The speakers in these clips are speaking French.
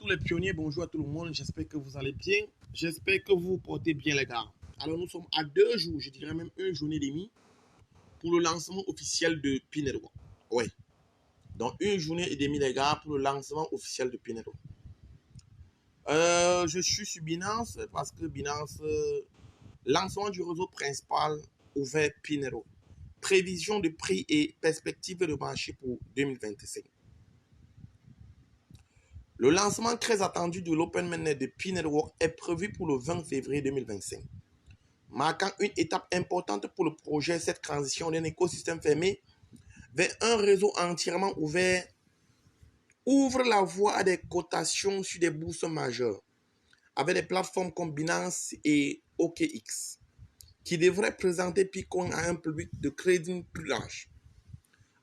tous les pionniers, bonjour à tout le monde. J'espère que vous allez bien. J'espère que vous portez bien les gars. Alors nous sommes à 2 jours, je dirais même une journée et demie pour le lancement officiel de P-Network. Ouais. Donc une journée et demie les gars pour le lancement officiel de P-Network. Je suis sur Binance parce que Binance, lancement du réseau principal ouvert P-Network. Prévision de prix et perspectives de marché pour 2025. Le lancement très attendu de l'Open Mainnet de P-Network est prévu pour le 20 février 2025. Marquant une étape importante pour le projet, cette transition d'un écosystème fermé vers un réseau entièrement ouvert ouvre la voie à des cotations sur des bourses majeures avec des plateformes comme Binance et OKX qui devraient présenter Bitcoin à un public de trading plus large.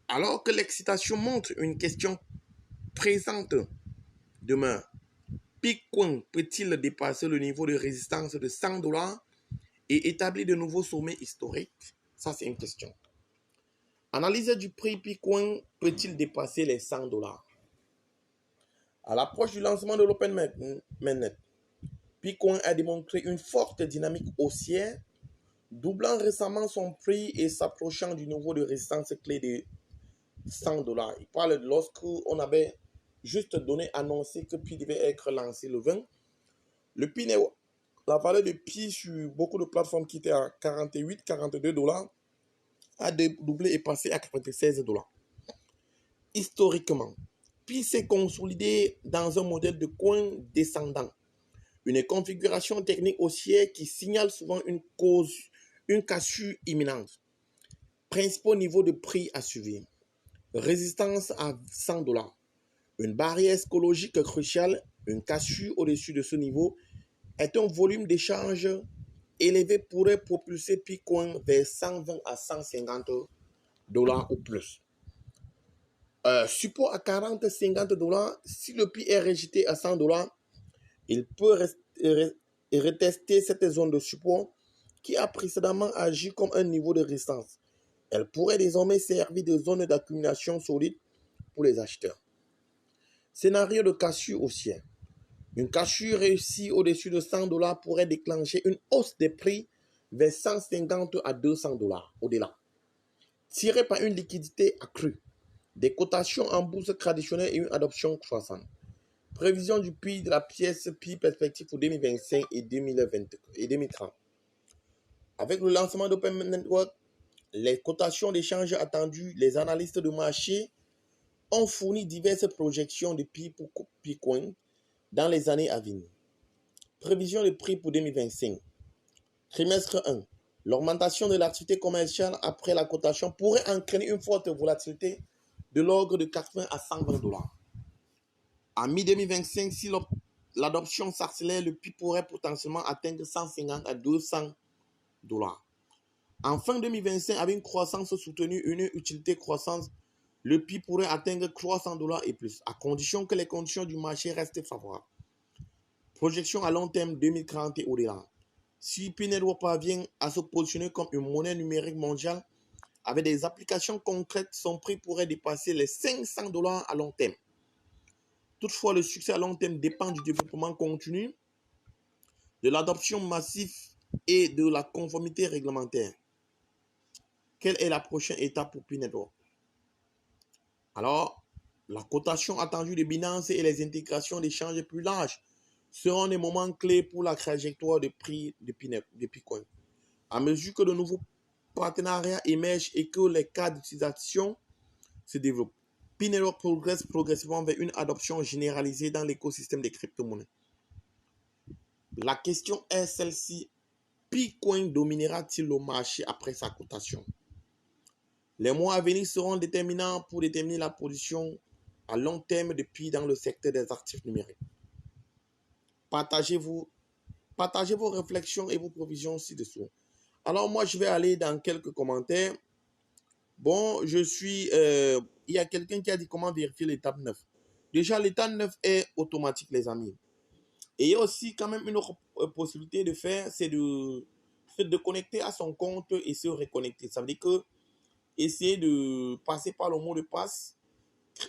Alors que l'excitation montre, une question présente demeure. Bitcoin peut-il dépasser le niveau de résistance de 100 $ et établir de nouveaux sommets historiques? Ça, c'est une question. Analyse du prix Bitcoin peut-il dépasser les 100 $? À l'approche du lancement de l'Open Mainnet, Bitcoin a démontré une forte dynamique haussière, doublant récemment son prix et s'approchant du niveau de résistance clé de 100 $. Il parle de lorsqu'on avait juste annoncé que Pi devait être lancé le 20. Le Pi, la valeur de Pi sur beaucoup de plateformes qui étaient à 48, 42 $ a doublé et passé à 96 $. Historiquement, Pi s'est consolidé dans un modèle de coin descendant, une configuration technique haussière qui signale souvent une cassure imminente. Principaux niveaux de prix à suivre. Résistance à 100 $. Une barrière psychologique cruciale, une cassure au-dessus de ce niveau est un volume d'échange élevé pourrait propulser Bitcoin vers 120 à 150 $ ou plus. Support à 40-50 $, si le prix est rejeté à 100 $, il peut retester cette zone de support qui a précédemment agi comme un niveau de résistance. Elle pourrait désormais servir de zone d'accumulation solide pour les acheteurs. Scénario de cassure haussière. Une cassure réussie au-dessus de 100 $ pourrait déclencher une hausse des prix vers 150 à 200 $ au-delà. Tiré par une liquidité accrue, des cotations en bourse traditionnelle et une adoption croissante. Prévision du prix de la pièce Pi perspective pour 2025 et 2030. Avec le lancement d'Open Network, les cotations d'échange attendues, les analystes de marché ont fourni diverses projections de Pi pour Bitcoin dans les années à venir. Prévision de prix pour 2025. Trimestre 1. L'augmentation de l'activité commerciale après la cotation pourrait entraîner une forte volatilité de l'ordre de 80 à 120 $. En mi-2025, si l'adoption s'accélère, le Pi pourrait potentiellement atteindre 150 à 200 $. En fin 2025, avec une croissance soutenue et une utilité croissante, le Pi pourrait atteindre 300 $ et plus, à condition que les conditions du marché restent favorables. Projection à long terme 2030 et au-delà. Si P-Network parvient à se positionner comme une monnaie numérique mondiale avec des applications concrètes, son prix pourrait dépasser les 500 $ à long terme. Toutefois, le succès à long terme dépend du développement continu, de l'adoption massive et de la conformité réglementaire. Quelle est la prochaine étape pour P-Network? Alors, la cotation attendue de Binance et les intégrations d'échanges plus larges seront des moments clés pour la trajectoire de prix de Bitcoin. À mesure que de nouveaux partenariats émergent et que les cas d'utilisation se développent, P-Network progresse progressivement vers une adoption généralisée dans l'écosystème des crypto-monnaies. La question est celle-ci: Bitcoin dominera-t-il le marché après sa cotation? Les mois à venir seront déterminants pour déterminer la position à long terme de Pi dans le secteur des actifs numériques. Partagez vos réflexions et vos provisions ci-dessous. Alors moi, je vais aller dans quelques commentaires. Bon, il y a quelqu'un qui a dit comment vérifier l'étape 9. Déjà, l'étape 9 est automatique, les amis. Et il y a aussi quand même une autre possibilité de faire, c'est de connecter à son compte et se reconnecter. Ça veut dire que essayer de passer par le mot de passe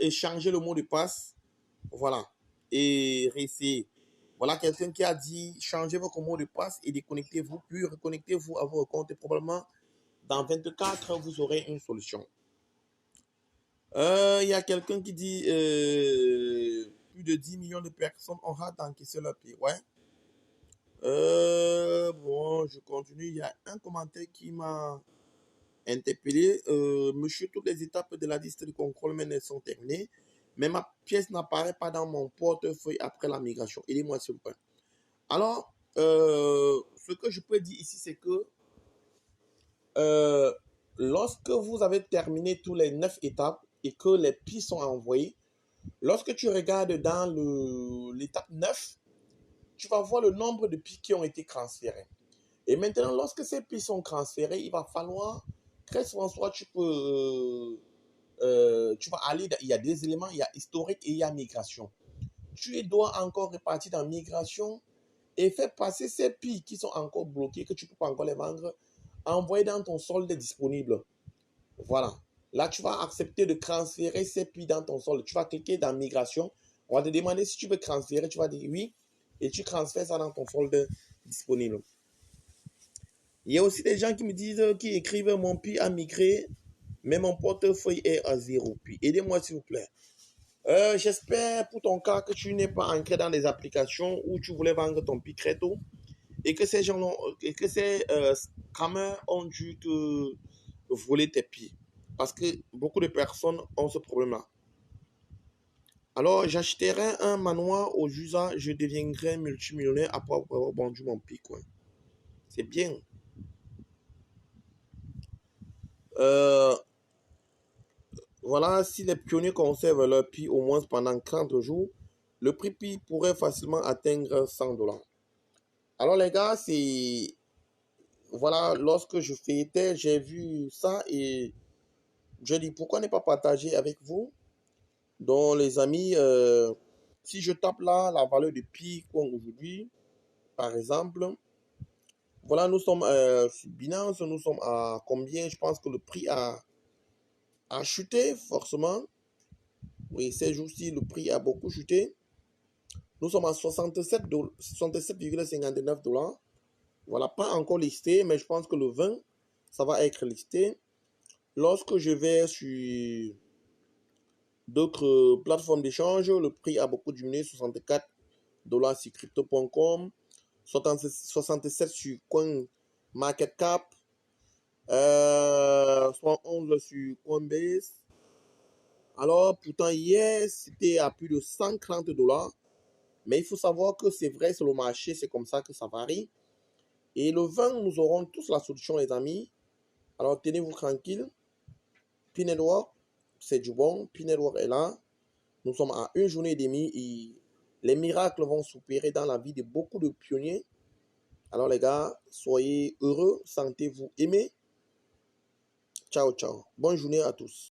et changer le mot de passe. Voilà. et réessayer. Voilà quelqu'un qui a dit changez votre mot de passe et déconnectez-vous, puis reconnectez-vous à vos comptes et probablement dans 24 heures, vous aurez une solution. Il y a quelqu'un qui dit plus de 10 millions de personnes ont hâte d'encaisser leur pied. Ouais. Bon, je continue. Il y a un commentaire qui m'a interpellé. Monsieur, toutes les étapes de la liste de contrôle maintenant sont terminées, mais ma pièce n'apparaît pas dans mon portefeuille après la migration. Aidez-moi s'il vous plaît. Alors, ce que je peux dire ici, c'est que euh, lorsque vous avez terminé tous les 9 étapes et que les pieds sont envoyés, lorsque tu regardes dans l'étape 9, tu vas voir le nombre de pieds qui ont été transférés. Et maintenant, lorsque ces pieds sont transférés, il va falloir, très souvent, soit tu vas aller, il y a des éléments, il y a historique et il y a migration. Tu dois encore repartir dans migration et faire passer ces pieds qui sont encore bloqués, que tu ne peux pas encore les vendre, envoyer dans ton solde disponible. Voilà. Là, tu vas accepter de transférer ces pieds dans ton solde. Tu vas cliquer dans migration. On va te demander si tu veux transférer. Tu vas dire oui. Et tu transfères ça dans ton solde disponible. Il y a aussi des gens qui me disent, qui écrivent mon pied a migré, mais mon portefeuille est à 0. Puis aidez-moi s'il vous plaît. J'espère pour ton cas que tu n'es pas ancré dans des applications où tu voulais vendre ton pied très tôt et que ces gens et que ces scammers ont dû te voler tes pieds. Parce que beaucoup de personnes ont ce problème-là. Alors, j'achèterai un manoir aux USA, je deviendrai multimillionnaire après avoir vendu mon pied. C'est bien. Voilà, si les pionniers conservent leur pied au moins pendant 30 jours, le prix pied pourrait facilement atteindre 100 $. Alors les gars, c'est... Voilà, lorsque je fêtais, j'ai vu ça et j'ai dit pourquoi ne pas partager avec vous. Donc les amis, si je tape là la valeur de pi aujourd'hui, par exemple, voilà, nous sommes sur Binance, nous sommes à combien? Je pense que le prix a chuté forcément. Oui, ces jours-ci, le prix a beaucoup chuté. Nous sommes à 67,59 $. Voilà, pas encore listé, mais je pense que le 20, ça va être listé. Lorsque je vais sur d'autres plateformes d'échange, le prix a beaucoup diminué, 64 $ sur crypto.com, 67 sur CoinMarketCap, 71 sur Coinbase. Alors, pourtant, hier, c'était à plus de 130 $. Mais il faut savoir que c'est vrai, c'est le marché, c'est comme ça que ça varie. Et le 20, nous aurons tous la solution, les amis. Alors, tenez-vous tranquille. P-Network, c'est du bon. P-Network est là. Nous sommes à une journée et demie et les miracles vont s'opérer dans la vie de beaucoup de pionniers. Alors, les gars, soyez heureux, sentez-vous aimés. Ciao, ciao. Bonne journée à tous.